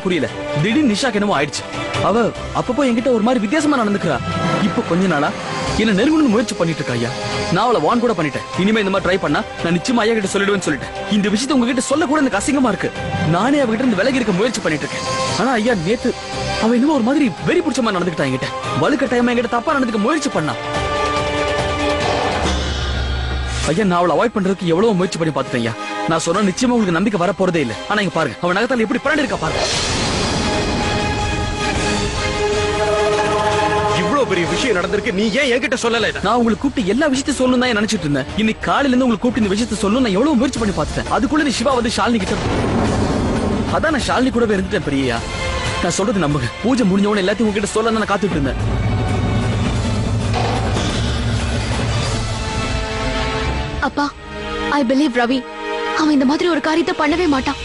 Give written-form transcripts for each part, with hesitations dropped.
புரியல. திடீர்னு நிஷாக்கு என்னமோ ஆயிடுச்சு. அவ அப்பப்போ என்கிட்ட ஒரு மாதிரி வித்தியாசமா நடந்துக்கிறா. இப்ப கொஞ்ச நாளா என்ன நெருங்கணும்னு முயற்சி பண்ணிட்டு இருக்கா ஐயா. நான் அவளை வான் கூட பண்ணிட்டேன். இனிமே இந்த மாதிரி ட்ரை பண்ணா நான் நிச்சயமா ஐயா கிட்ட சொல்லிடுவேன்னு சொல்லிட்டேன். இந்த விஷயத்தை உங்ககிட்ட சொல்ல கூட எனக்கு அசிங்கமா இருக்கு. நானே அவகிட்ட இருந்து விலகி இருக்க முயற்சி பண்ணிட்டு இருக்கேன். ஆனா ஐயா நேத்து அவ இன்னும் ஒரு மாதிரி வெறி பிடிச்ச மாதிரி நடந்துக்கிட்டா. என்கிட்ட வலுக்கட்டாயமா என்கிட்ட தப்பா நடந்துக்க முயற்சி பண்ணா. ஐயா நான் அவளை அவாய்ட் பண்றதுக்கு எவ்வளவு முயற்சி பண்ணி பார்த்துட்டேன் ஐயா. நான் சொன்ன நிச்சயமா உங்களுக்கு நம்பிக்கை வர போறதே இல்ல. ஆனா இங்க பாருங்க அவன் நகத்தால எப்படி பரண்டு இருக்கா பாருங்க. இவ்வளவு பெரிய விஷயம் நடந்திருக்கு, நீ ஏன் என்கிட்ட சொல்லல? நான் உங்களுக்கு கூப்பிட்டு எல்லா விஷயத்தையும் சொல்லணும் தான் நினைச்சிட்டு இருந்தேன். இன்னைக்கு காலையில இருந்து உங்களுக்கு கூப்பிட்டு இந்த விஷயத்தை சொல்லணும் நான் எவ்வளவு முயற்சி பண்ணி பார்த்துட்டேன். அதுக்குள்ள நீ சிவா வந்து ஷாலினி கிட்ட, அதான் நான் ஷாலினி கூடவே இருந்துட்டேன் பெரியா. நான் சொல்றது நம்புங்க. பூஜை முடிஞ்சவன எல்லாத்தையும் உங்ககிட்ட சொல்ல நான் காத்துட்டு இருந்தேன். அப்பா, I believe ரவி. அவன் இந்த மாதிரி ஒரு காரியத்தை பண்ணவே மாட்டான்.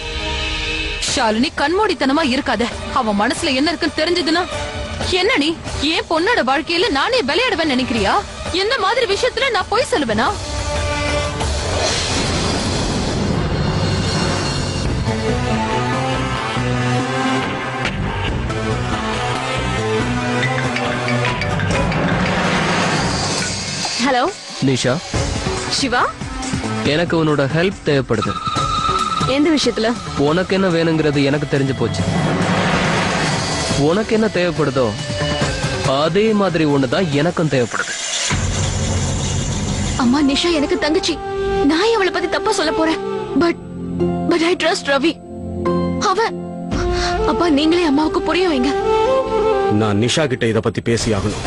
ஷாலினி கண்மூடித்தனமா இருக்காத. அவன் மனசுல என்ன இருக்குன்னு தெரிஞ்சதுன்னா என்ன நீ ஏன் பொண்ணோட வாழ்க்கையில நானே விளையாடுவேன் நினைக்கிறியா? எந்த மாதிரி விஷயத்துல நான் போய் சொல்லுவேனா? ஹலோ நிஷா, சிவா, எனக்கு உன்னோட ஹெல்ப் தேவைப்படுது. எந்த விஷயத்துல? உனக்கு என்ன வேணுங்கிறது எனக்கு தெரிஞ்சு போச்சு. உனக்கு என்ன தேவைப்படுதோ அதே மாதிரி ஒண்ணுதான் எனக்கும் தேவைப்படுது. அம்மா, நிஷா எனக்கு தங்கச்சி. நான் அவளை பத்தி தப்பா சொல்ல போறேன். But I trust Ravi. அவன் அப்பா, நீங்களே அம்மாவுக்கு புரிய வைங்க. நான் நிஷா கிட்ட இத பத்தி பேசி ஆகணும்.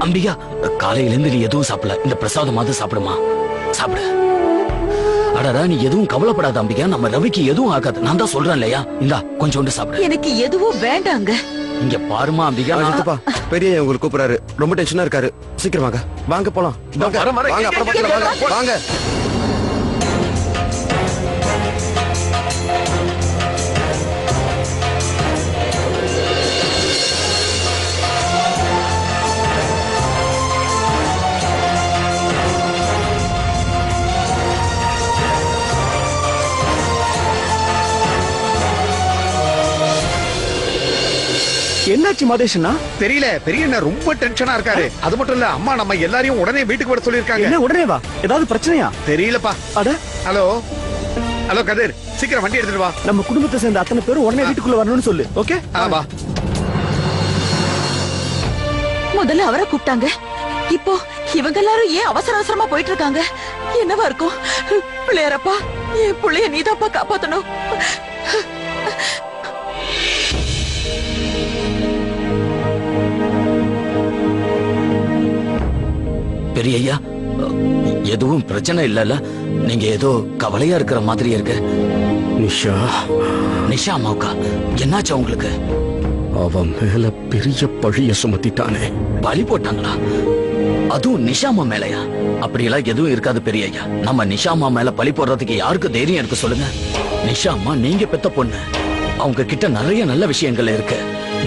அம்பிகா, காலையில இருந்து நீ எதுவும் சாப்பிடல. இந்த பிரசாதமாவது சாப்பிடுமா? சாப்பிடு. அடடா, நீ எதுவும் கவலைப்படாத அம்பிகா. நம்ம ரவிக்கு எதுவும் ஆகாது. நான் தான் சொல்றேன் இல்லையா? இந்தா கொஞ்சோண்டு சாப்பிடு. எனக்கு எதுவும் வேண்டாங்க. இங்க பாருமா அம்பிகா, பெரிய உங்களுக்கு கூப்பிடுறாரு. ரொம்ப டென்ஷனா இருக்காரு. சீக்கிரம் வாங்க, வாங்க போலாம். வாங்க, அப்புறம் வாங்க. என்னாச்சு மாதேஷனா? தெரியல, பெரிய அண்ணா ரொம்ப டென்ஷனா இருக்காரு. அது மட்டும் இல்ல, அம்மா நம்ம எல்லாரையும் உடனே வீட்டுக்கு வர சொல்லிருக்காங்க. என்ன உடனே வா? ஏதாவது பிரச்சனையா? தெரியலப்பா. அட, ஹலோ ஹலோ கதிர், சீக்கிரம் வண்டி எடுத்துட்டு வா. நம்ம குடும்பத்தை சேர்ந்த அத்தனை பேரும் உடனே வீட்டுக்குள்ள வரணும்னு சொல்லு. ஓகே, வா. முதல்ல அவரை கூப்பிட்டாங்க. இப்போ இவங்க எல்லாரும் ஏன் அவசர அவசரமா போயிட்டு இருக்காங்க? என்னவா இருக்கும்? பிள்ளையாரப்பா, என் பிள்ளைய நீதாப்பா காப்பாத்தணும். பெரிய ஐயா, எதுவும் பிரச்சனை இல்லல? நீங்க ஏதோ கவலையா இருக்கிற மாதிரி இருக்கு. நிஷா, நிஷா அம்மாவுக்கா? என்னாச்சு உங்களுக்கு? அவன் மேல பெரிய பழிய சுமத்திட்டானே. பலி போட்டாங்களா? அதுவும் நிஷாமா மேலையா? அப்படியெல்லாம் எதுவும் இருக்காது பெரிய ஐயா. நம்ம நிஷாமா மேல பழி போடுறதுக்கு யாருக்கு தைரியம் இருக்கு சொல்லுங்க? நிஷாமா நீங்க பெத்த பொண்ணு. அவங்க கிட்ட நிறைய நல்ல விஷயங்கள் இருக்கு.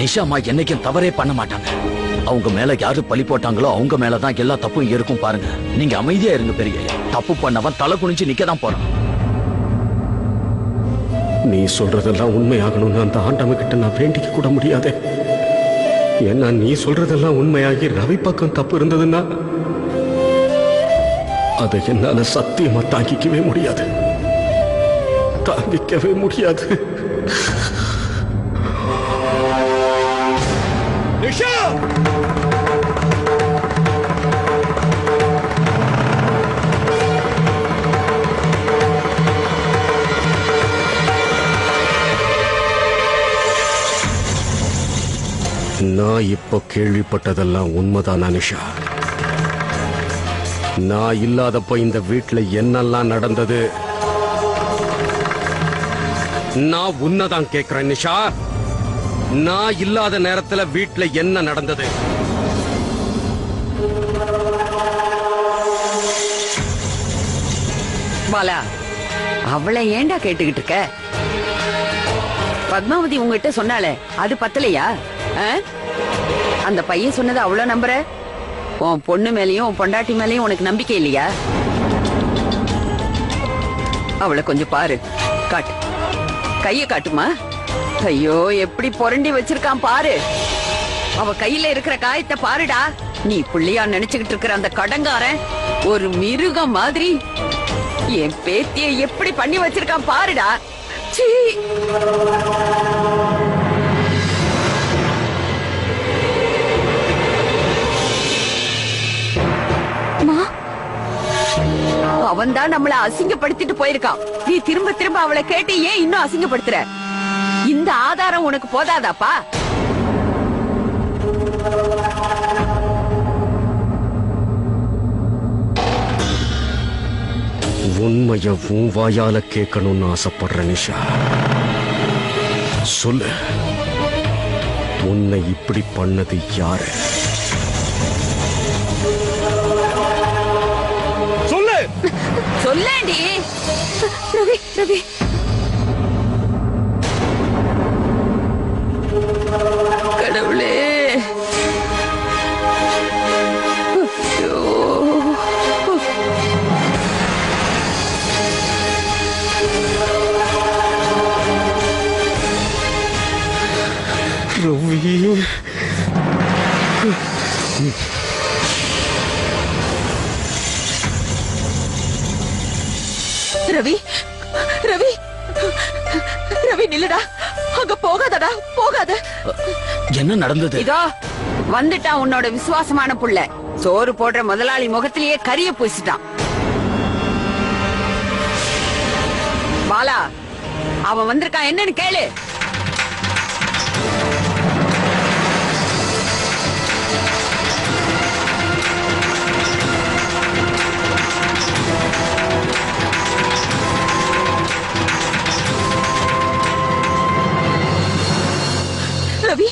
நிஷாமா என்னைக்கும் தவறே பண்ண மாட்டாங்க. அவங்க மேல யாரு பழி போட்டாங்களோ அவங்க மேலதான் எல்லா தப்பும் இருக்கும். பாருங்க, நீங்க அமைதியா இருங்க பெரிய ஐயா. தப்பு பண்ணவன் தலை குனிஞ்சு நிக்கதான் போறான். நீ சொல்றதெல்லாம் உண்மையாகணும்னு அந்த ஆண்டவன் கிட்ட நான் வேண்டிக்க கூட முடியாதே. ஏன்னா நீ சொல்றதெல்லாம் உண்மையாகி ரவி பக்கம் தப்பு இருந்ததுன்னா அதை என்னால சத்தியமா தாங்கிக்கவே முடியாது. தாங்கிக்கவே முடியாது. நிஷா, நான் இப்போ கேள்விப்பட்டதெல்லாம் உண்மைதானா நிஷா? நான் இல்லாதப்போ இந்த வீட்டுல என்னெல்லாம் நடந்தது நான் உன்னதான் கேட்கிறேன் நிஷா. நான் இல்லாத நேரத்துல வீட்டுல என்ன நடந்தது? பாலா, அவளை ஏண்டா கேட்டுக்கிட்டு இருக்க? பத்மாவதி உங்ககிட்ட சொன்னாலே அது பத்தலையா? அந்த பையன் சொன்னது அவ்வளவு நம்புற? உன் பொண்ணு மேலயும் உன் பொண்டாட்டி மேலயும் உனக்கு நம்பிக்கை இல்லையா? அவளை கொஞ்சம் பாரு, காட்டு, கைய காட்டுமா. ஐயோ, எப்படி புரண்டி வச்சிருக்கான் பாரு. அவ கையில இருக்கிற காயத்தை பாருடா. நீ புள்ளியா நினைச்சுக்கிட்டு இருக்கிற அந்த கடங்காரன் ஒரு மிருகம் மாதிரி என் பேத்திய எப்படி பண்ணி வச்சிருக்கான் பாருடா. சீ. அவன் தான் நம்மள அசிங்கப்படுத்திட்டு போயிருக்கான். நீ திரும்ப திரும்ப அவளை கேட்டு ஏன் இன்னும் அசிங்கப்படுத்துற? இந்த ஆதாரம் உனக்கு போதாதாப்பா? உண்மைய உன் வாயால கேட்கணும்னு ஆசைப்படுற நிஷா. சொல்லு, உன்னை இப்படி பண்ணது யாரு? சொல்லு. சொல்லேண்டி. ரவி, ரவி, கடவுளே. ரவி, ரவி, ரவி, ரவி நில்லுடா. அங்க போகாதடா, போகாத. என்ன நடந்தது? இதோ வந்துட்டான் உன்னோட விசுவாசமான புள்ள. சோறு போடுற முதலாளி முகத்திலேயே கரிய பூசிட்டான். பாலா, அவன் வந்திருக்கான், என்னன்னு கேளு. ரவி,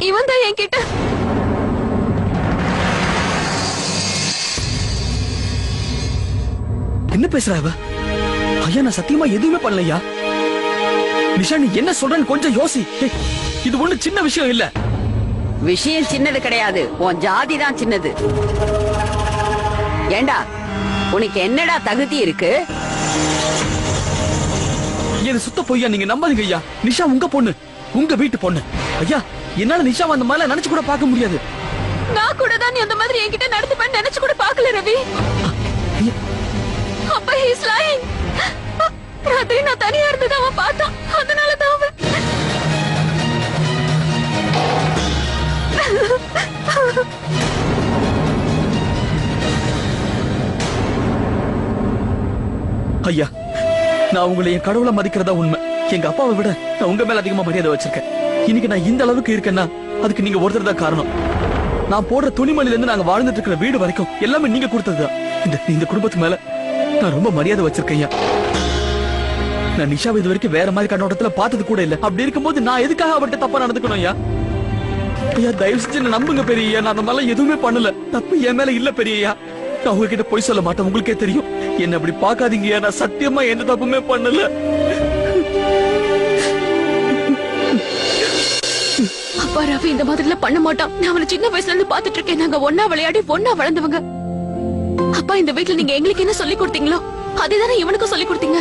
இவன் தான் என்கிட்ட என்ன பேசுறா இவ? ஐயா, நான் சத்தியமா எதுவுமே பண்ணலையா. நிஷா, நீ என்ன சொல்றன்னு கொஞ்சம் யோசி. ஏய், இது ஒண்ணு சின்ன விஷயம் இல்ல. விஷயம் சின்னது கிடையாது, உன் ஜாதி தான் சின்னது. ஏண்டா, உனக்கு என்னடா தகுதி இருக்கு? இது சுத்த பொய்யா, நீங்க நம்பாதீங்க ஐயா. நிஷா உங்க பொண்ணு, உங்க வீட்டு பொண்ணு. ஐயா, என்னால நிஷா அந்த மாதிரி நினைச்சு கூட பார்க்க முடியாது. நான் கூட தான் நீ அந்த மாதிரி என்கிட்ட நடந்துப்பேன்னு நினைச்சு கூட பார்க்கல ரவி. அப்ப he's lying. ராத்திரி நான் தனியா இருந்தது அவன் பார்த்தான், அதனால தான் அவன். ஐயா, நான் உங்களை என் கடவுளை மதிக்கிறதா உண்மை. எங்க அப்பாவை விட நான் உங்க மேல அதிகமா மரியாதை வச்சிருக்கேன். இன்னைக்கு நான் இந்த அளவுக்கு இருக்கேன்னா அதுக்கு நீங்க ஒருத்தர் தான் காரணம். நான் போடுற துணிமணில இருந்து நாங்க வாழ்ந்துட்டு இருக்கிற வீடு வரைக்கும் எல்லாமே நீங்க கொடுத்ததுதான். இந்த குடும்பத்து மேல நான் ரொம்ப மரியாதை வச்சிருக்கேன் ஐயா. நான் நிஷாவை இது வரைக்கும் வேற மாதிரி கண்ணோட்டத்துல பார்த்தது கூட இல்ல. அப்படி இருக்கும்போது நான் எதுக்காக அவர்கிட்ட தப்பா நடந்துக்கணும் ஐயா? ஐயா, தயவு செஞ்சு என்ன நம்புங்க பெரியய்யா. நான் அந்த மாதிரிலாம் எதுவுமே பண்ணல. தப்பு என் மேல இல்ல பெரியய்யா. நான் உங்ககிட்ட போய் சொல்ல மாட்டேன், உங்களுக்கே தெரியும். என்ன அப்படி பாக்காதீங்க, நான் சத்தியமா எந்த தப்புமே பண்ணல. அப்பா ரவி இந்த மாதிரிலாம் பண்ண மாட்டான். நான் அவனை சின்ன வயசுல இருந்து பாத்துட்டு இருக்கேன். நாங்க ஒன்னா விளையாடி ஒன்னா வளர்ந்தவங்க. அப்பா, இந்த வீட்டுல நீங்க எங்களுக்கு என்ன சொல்லி கொடுத்தீங்களோ அதேதானே இவனுக்கும் சொல்லி கொடுத்தீங்க.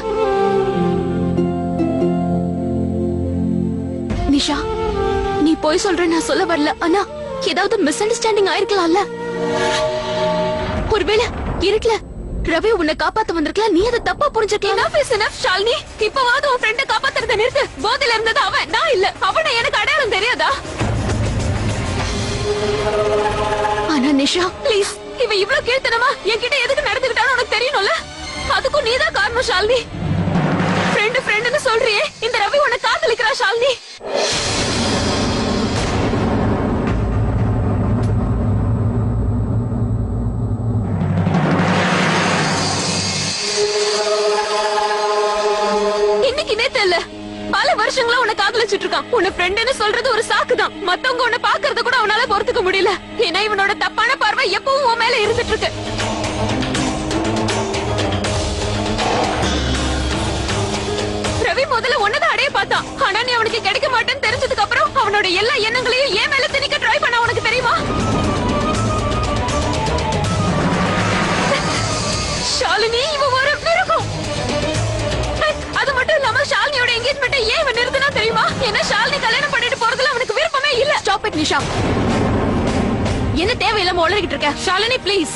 நிஷா, நீ போய் சொல்ற நான் சொல்ல வரல. ஆனா ஏதாவது மிஸ் அண்டர்ஸ்டாண்டிங் ஆயிருக்கலாம்ல. ஒருவேளை இருட்டுல ரவி உன்னை காப்பாத்த வந்திருக்கலாம், நீ அதை தப்பா புரிஞ்சிருக்கலாம். Enough is enough, Shalini. இப்பவாவது உன் ஃப்ரெண்ட காப்பாத்துறத நிறுத்து. போதையில இருந்தது அவன், நான் இல்ல. அவனை எனக்கு அடையாளம் தெரியாதா? ஆனா நிஷா ப்ளீஸ், இவ இவ்வளவு கீழ்த்தனமா என்கிட்ட எதுக்கு நடந்துக்கிட்டான்னு உனக்கு தெரியணும்ல. அதுக்கும் நீதான் காரணம் ஷாலினி. ஃப்ரெண்டு ஃப்ரெண்டுன்னு சொல்றியே, இந்த ரவி உன்னை காதலிக்கிறா ஷாலினி. இன்னைக்கு நேத்து இல்ல, பல வருஷங்களா உன்னை காதலிச்சிட்டு இருக்கான். உன்னை ஃப்ரெண்டுன்னு சொல்றது ஒரு சாக்குதான். மத்தவங்க உன்னை பாக்குறத கூட அவனால பொறுத்துக்க முடியல. ஏன்னா இவனோட தப்பான பார்வை எப்பவும் உன் மேல இருந்துட்டு இருக்கு. ரவி முதல்ல உன்னதான் அடைய பார்த்தான். ஆனா நீ அவனுக்கு கிடைக்க மாட்டேன்னு தெரிஞ்சதுக்கு அப்புறம் அவனோட எல்லா எண்ணங்களையும் ஏன் மேல திணிக்க ட்ரை பண்ண உனக்கு தெரியுமா? ஷாலினி இவ ஒரு மிருகம். அது மட்டும் இல்லாம ஷாலினியோட என்கேஜ்மெண்ட்டை ஏன் இவன் நிறுத்தினா தெரியுமா? ஏன்னா ஷாலினி கல்யாணம் பண்ணிட்டு போறதுல அவனுக்கு விருப்பமே இல்ல. Stop it Nisha. என்ன தேவையில்லாம உளறிக்கிட்டு இருக்க? ஷாலினி ப்ளீஸ்,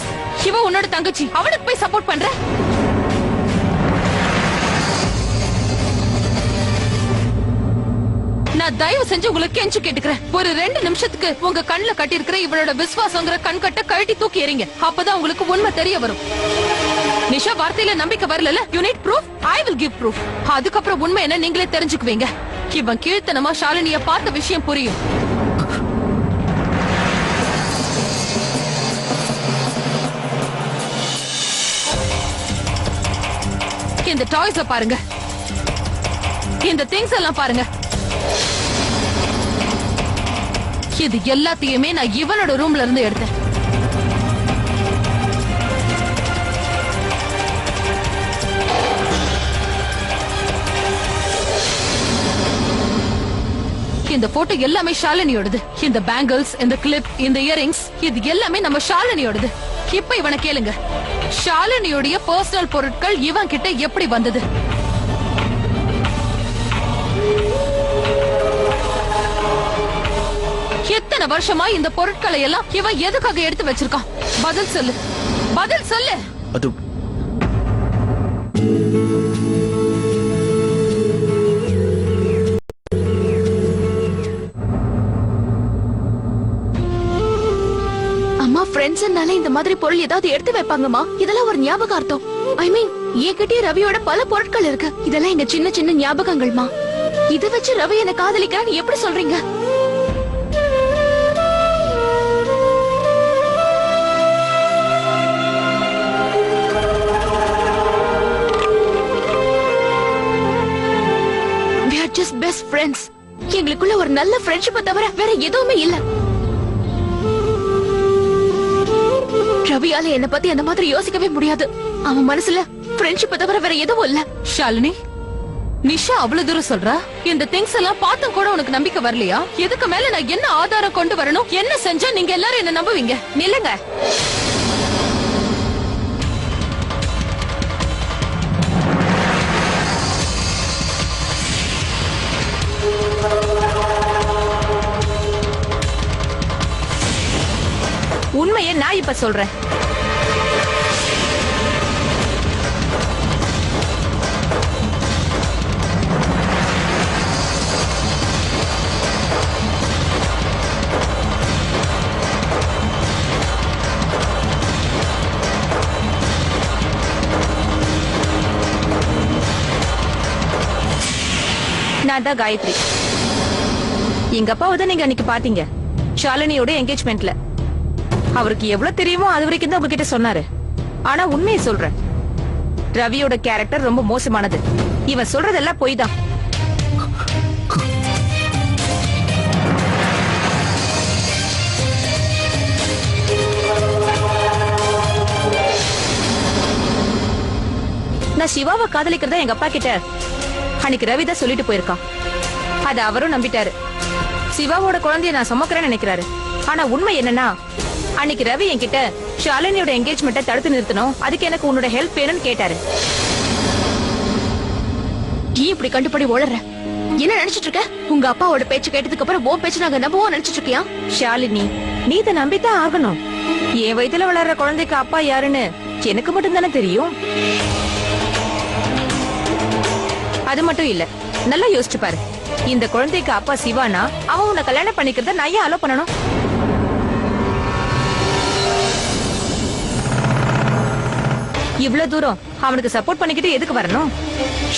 இவ உன்னோட தங்கச்சி, அவளுக்கு போய் சப்போர்ட் பண்ற. நான் தயவு செஞ்சு உங்களுக்கு கெஞ்சு கேட்டுக்கிறேன். ஒரு 2 நிமிஷத்துக்கு உங்க கண்ணுல கட்டி இருக்கிற இவளோட விசுவாசங்கிற கண்கட்ட கழட்டி தூக்கி எறிங்க. அப்பதான் உங்களுக்கு உண்மை தெரிய வரும். நிஷா வார்த்தையில நம்பிக்கை வரல. You need proof, I will give proof. அதுக்கப்புறம் உண்மை என்ன நீங்களே தெரிஞ்சுக்குவீங்க. இவன் கீழ்த்தனமா ஷாலினிய பார்த்த விஷயம் புரியும். இந்த டாய்ஸ பாருங்க, இந்த திங்ஸ் எல்லாம் பாருங்க. இது எல்லாத்தையுமே நான் இவனோட ரூம்ல இருந்து எடுத்தேன். இந்த போட்டோ எல்லாமே ஷாலினியோடது. இந்த பேங்கிள்ஸ், இந்த கிளிப், இந்த இயரிங்ஸ், இது எல்லாமே நம்ம ஷாலினியோடது. இப்ப இவனை கேளுங்க, ஷாலினியோட பர்சனல் பொருட்கள் இவன் கிட்ட எப்படி வந்தது? எத்தனை வருஷமா இந்த பொருட்களை எல்லாம் இவன் எதுக்காக எடுத்து வச்சிருக்கான்? பதில் சொல்லு, பதில் சொல்லு. அது அம்மா ஃப்ரெண்ட்ஸ்னால இந்த மாதிரி பொருள் ஏதாவது எடுத்து வைப்பாங்கம்மா. இதெல்லாம் ஒரு ஞாபகார்த்தம். ஐ மீன் என்கிட்டயே ரவியோட பல பொருட்கள் இருக்கு. இதெல்லாம் எங்க சின்ன சின்ன ஞாபகங்கள்மா. இத வச்சு ரவி என்ன காதலிக்கிறான்னு எப்படி சொல்றீங்க? We are just best friends. எங்களுக்குள்ள ஒரு நல்ல ஃப்ரெண்ட்ஷிப்பை தவிர வேற எதுவுமே இல்ல. ரவியால என்ன பத்தி அந்த மாதிரி யோசிக்கவே முடியாது. அவன் மனசுல ஃப்ரெண்ட்ஷிப்பை தவிர வேற எதுவும் இல்ல. ஷாலினி, நிஷா அவ்வளவு தூரம் சொல்றா. இந்த திங்ஸ் எல்லாம் பார்த்தும் கூட உனக்கு நம்பிக்கை வரலையா? இதுக்கு மேல நான் என்ன ஆதாரம் கொண்டு வரணும்? என்ன செஞ்சா நீங்க எல்லாரும் என்ன நம்புவீங்க? நில்லுங்க. உண்மையை நான் இப்ப சொல்றேன். நான் தான் காயத்ரி. எங்க அப்பாவை தான் நீங்க அன்னைக்கு பாத்தீங்க ஷாலினியோட என்கேஜ்மெண்ட்ல. அவருக்கு எவ்வளவு தெரியுமோ அது வரைக்கும் தான் உங்ககிட்ட சொன்னாரு. ஆனா உண்மையை சொல்றேன், ரவியோட கேரக்டர் ரொம்ப மோசமானது. இவன் சொல்றதெல்லாம் பொய் தான். நான் சிவாவை காதலிக்கிறதா எங்க அப்பா கிட்ட அன்னைக்கு ரவி தான் சொல்லிட்டு போயிருக்கான். அத அவரும் நம்பிட்டாரு. சிவாவோட குழந்தைய நான் சுமக்கிறேன்னு நினைக்கிறாரு. ஆனா உண்மை என்னன்னா, அன்னைக்கு ரவி என்கிட்ட ஷாலினியோட என்கேஜ்மெண்ட்டை தடுத்து நிறுத்தணும், அதுக்கு எனக்கு உன்னோட ஹெல்ப் வேணும்னு கேட்டாரு. நீ இப்படி கண்டுபடி ஓடுற என்ன நினைச்சிட்டு இருக்க? உங்க அப்பாவோட பேச்சு கேட்டதுக்கு அப்புறம் உன் பேச்சு நாங்க நம்புவோம் நினைச்சிட்டு இருக்கியா? ஷாலினி, நீ இதை நம்பித்தான் ஆகணும். என் வயித்துல வளர்ற குழந்தைக்கு அப்பா யாருன்னு எனக்கு மட்டும் தானே தெரியும். அது மட்டும் இல்ல, நல்லா யோசிச்சு பாரு. இந்த குழந்தைக்கு அப்பா சிவானா அவன் உன்னை கல்யாணம் பண்ணிக்கிறத நான் ஏன் அலோ பண்ணணும்? இவ்வளவு தூரம் அவனுக்கு சப்போர்ட் பண்ணிக்கிட்டு எதுக்கு வரணும்?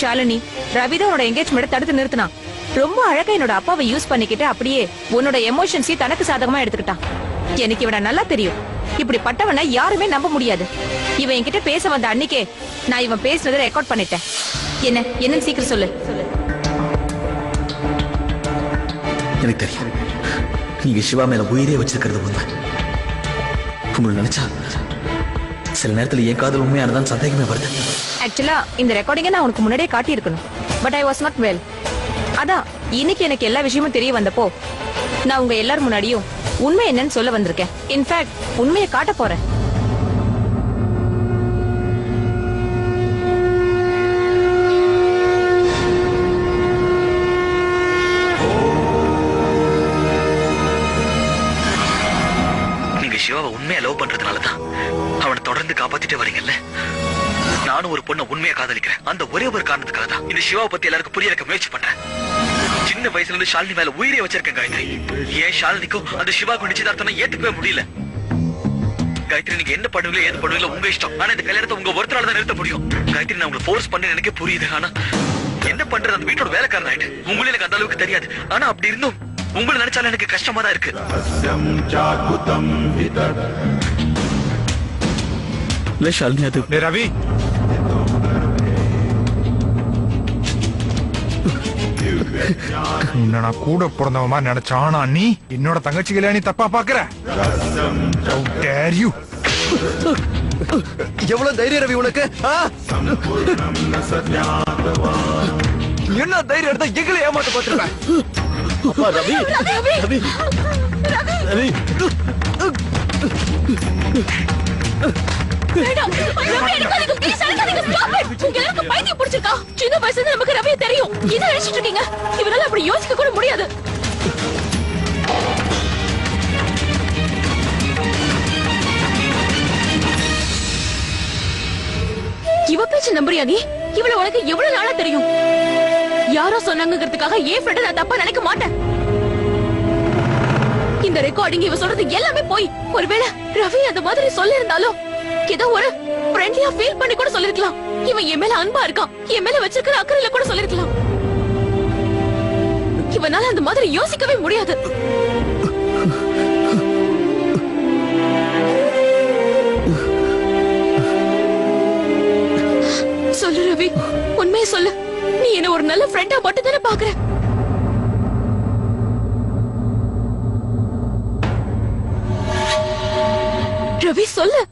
ஷாலினி, ரவிதான் உன்னோட என்கேஜ்மெண்ட் தடுத்து நிறுத்தினான். ரொம்ப அழகா என்னோட அப்பாவை யூஸ் பண்ணிக்கிட்டு அப்படியே உன்னோட எமோஷன்ஸை தனக்கு சாதகமா எடுத்துக்கிட்டான். எனக்கு இவனை நல்லா தெரியும். இப்படி பட்டவனை யாருமே நம்ப முடியாது. இவன் என்கிட்ட பேச வந்த அன்னைக்கே நான் இவன் பேசுனதை ரெக்கார்ட் பண்ணிட்டேன். என்னன்னு சீக்கிரம் சொல்லு. எனக்கு தெரியும், நீங்க சிவா மேல உயிரே வச்சிருக்கிறது உண்மை. உங்களை நினைச்சா சில நேரத்துல என் காதல் உண்மையானதான் சந்தேகமே வருது. ஆக்சுவலா இந்த ரெக்கார்டிங்க நான் உனக்கு முன்னாடியே காட்டி இருக்கணும். But I was not well. அதான் இன்னைக்கு எனக்கு எல்லா விஷயமும் தெரிய வந்தப்போ நான் உங்க எல்லாரும் முன்னாடியும் உண்மை என்னன்னு சொல்ல வந்திருக்கேன். இன்ஃபேக்ட் உண்மையை காட்ட போறேன். நீங்க சிவாவை உண்மையா லவ் பண்றதுனாலதான் அவனை தொடர்ந்து காப்பாத்திட்டே வரீங்கல்ல. நானும் ஒரு பொண்ணை உண்மையா காதலிக்கிறேன். அந்த ஒரே ஒரு காரணத்துக்காக தான் இந்த சிவாவை பத்தி எல்லாருக்கும் புரிய வைக்க முயற்சி பண்றேன். சின்ன வயசுல இருந்து ஷாலினி மேல உயிரே வச்சிருக்கேன் காயத்ரி. ஏன் ஷாலினிக்கும் அந்த சிவாவுக்கும் நிச்சயதார்த்தம் ஏத்துக்கவே முடியல. காயத்ரி, நீங்க என்ன பண்ணுவீங்களோ ஏது பண்ணுவீங்களோ உங்க இஷ்டம். ஆனா இந்த கல்யாணத்தை உங்க ஒருத்தரால தான் நிறுத்த முடியும். காயத்ரி, நான் உங்களை ஃபோர்ஸ் பண்ண எனக்கே புரியுது. ஆனா என்ன பண்றது, அந்த வீட்டோட வேலைக்காரன் ஆயிட்டு. உங்களுக்கு எனக்கு அந்த அளவுக்கு தெரியாது. ஆனா அப்படி இருந்தும் உங்களை நினைச்சாலும் எனக்கு கஷ்டமா தான் இருக்கு. இல்ல ஷாலினி, அது ரவி, நான் கூட பிறந்தவமா நினைச்சான். ஆனா நீ என்னோட தங்கச்சி கல்யாணி தப்பா பாக்குற. எவ்வளவு தைரியம் ரவி உனக்கு? என்ன தைரியம் எடுத்தா எங்களை ஏமாத்த பார்த்திருப்பேன். ரவி ரவி ரவி சின்ன வயசுல நமக்கு ரவியை தெரியும். இதை நினைச்சிட்டு இருக்கீங்க. இவரால அப்படி யோசிக்க கூட முடியாது. இவ பேச்சு நம்புறியா நீ? இவள உனக்கு எவ்வளவு நாளா தெரியும்? யாரோ சொன்னாங்கிறதுக்காக என் ஃப்ரெண்ட் நான் தப்பா நினைக்க மாட்டேன். இந்த ரெக்கார்டிங் இவ சொல்றது எல்லாமே போய். ஒருவேளை ரவி அந்த மாதிரி சொல்லி இருந்தாலும் ஏதோ ஒரு ஃப்ரெண்ட்லியா ஃபீல் பண்ணி கூட சொல்லிருக்கலாம். இவன் என் மேல அன்பா இருக்கான், என் மேல வச்சிருக்கிற அக்கறையில கூட சொல்லிருக்கலாம். இவனால அந்த மாதிரி யோசிக்கவே முடியாது. சொல்லு ரவி, உண்மையை சொல்லு. நீ என்ன ஒரு நல்ல ஃப்ரெண்டா மட்டும் தானே பாக்குற? ரவி சொல்லு.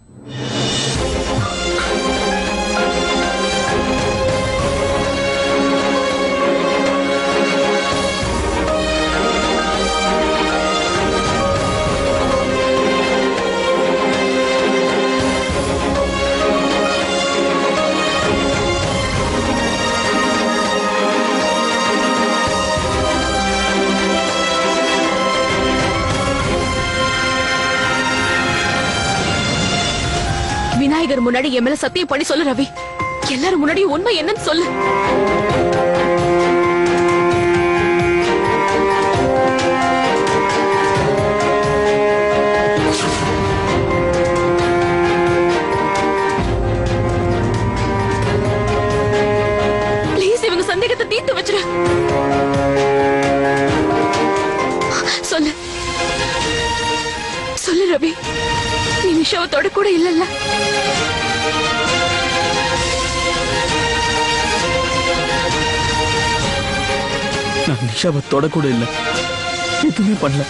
விநாயகர் முன்னாடி என் மேல சத்தியம் பண்ணி சொல்லு ரவி. எல்லாரும் முன்னாடி உண்மை என்னன்னு சொல்லு. பிளீஸ் இவங்க சந்தேகத்தை தீர்த்து வச்சிரு. சொல்லு சொல்லு ரவி, நீ நிஷாவத்தோட கூட இல்லல்ல? நான் நிஷாவத்தோட கூட இல்ல, எதுவுமே பண்ணல.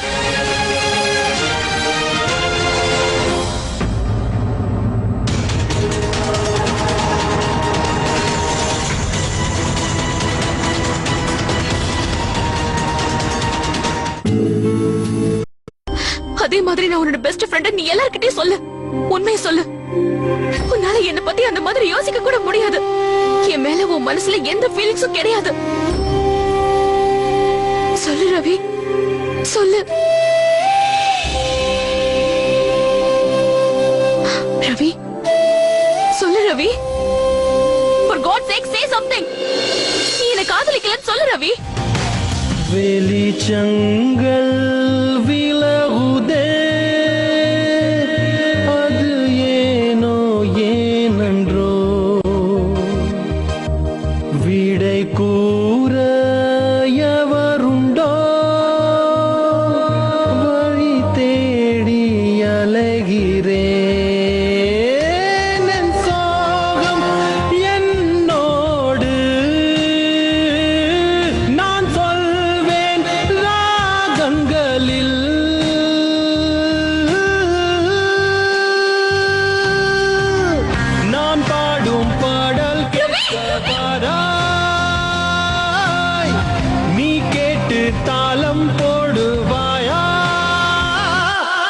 அதே மாதிரி நான் உன்னோட பெஸ்ட் ஃப்ரெண்ட். நீ எல்லார்கிட்டயும் சொல்லு, உண்மையை சொல்லு. உன்னால என்ன பத்தி அந்த மாதிரி யோசிக்க கூட முடியாது. என் மேல உன் மனசுல எந்த ஃபீலிங்ஸும் கிடையாது. சொல்லு ரவி, சொல்லு. ரவி வெளிச்சங்கள் விலகுதே அது ஏனோ ஏனன்றோ விடை கூற எவருண்டோ வழி தேடி அலைகிறேன் என் சோகம் என்னோடு நான் சொல்வேன் ராகங்களில் நான் பாடும் பாடல் கேட்பாராய் நீ கேட்டு தாளம் போடுவாயா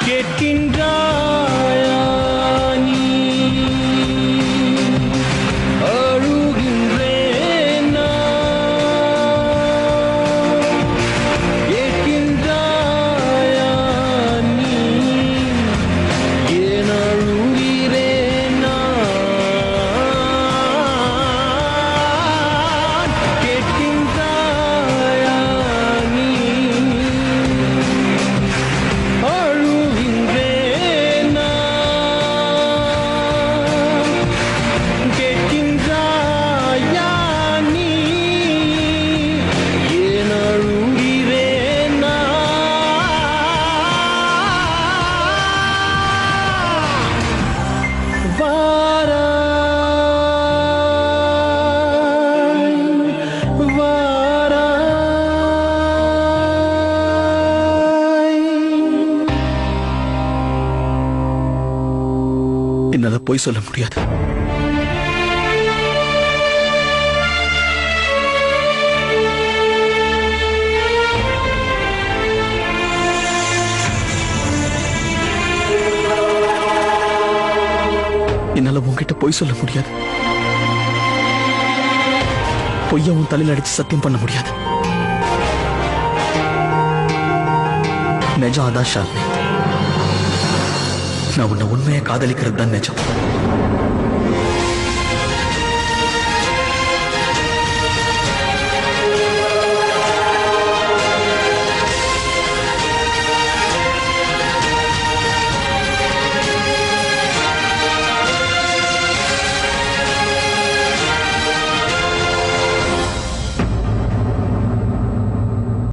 கேட்கின்றாயா நீ அழுகின்றேன் நான். கேட்கின்றாயா நீ ஏன் அழுகிறேன் நான். கேட்கின்றாயா நீ அழுகின்றேன் நான். கேட்கின்றாயா நீ ஏன் அழுகிறேன் நான். என்னால பொய் சொல்ல முடியாது. என்னால உன்கிட்ட பொய் சொல்ல முடியாது. பொய்ய உன் தலையில அடிச்சு சத்தியம் பண்ண முடியாது. நிஜம் அதான் ஷாலினி. நான் உன்னை உண்மையை காதலிக்கிறது தான் நிஜம்.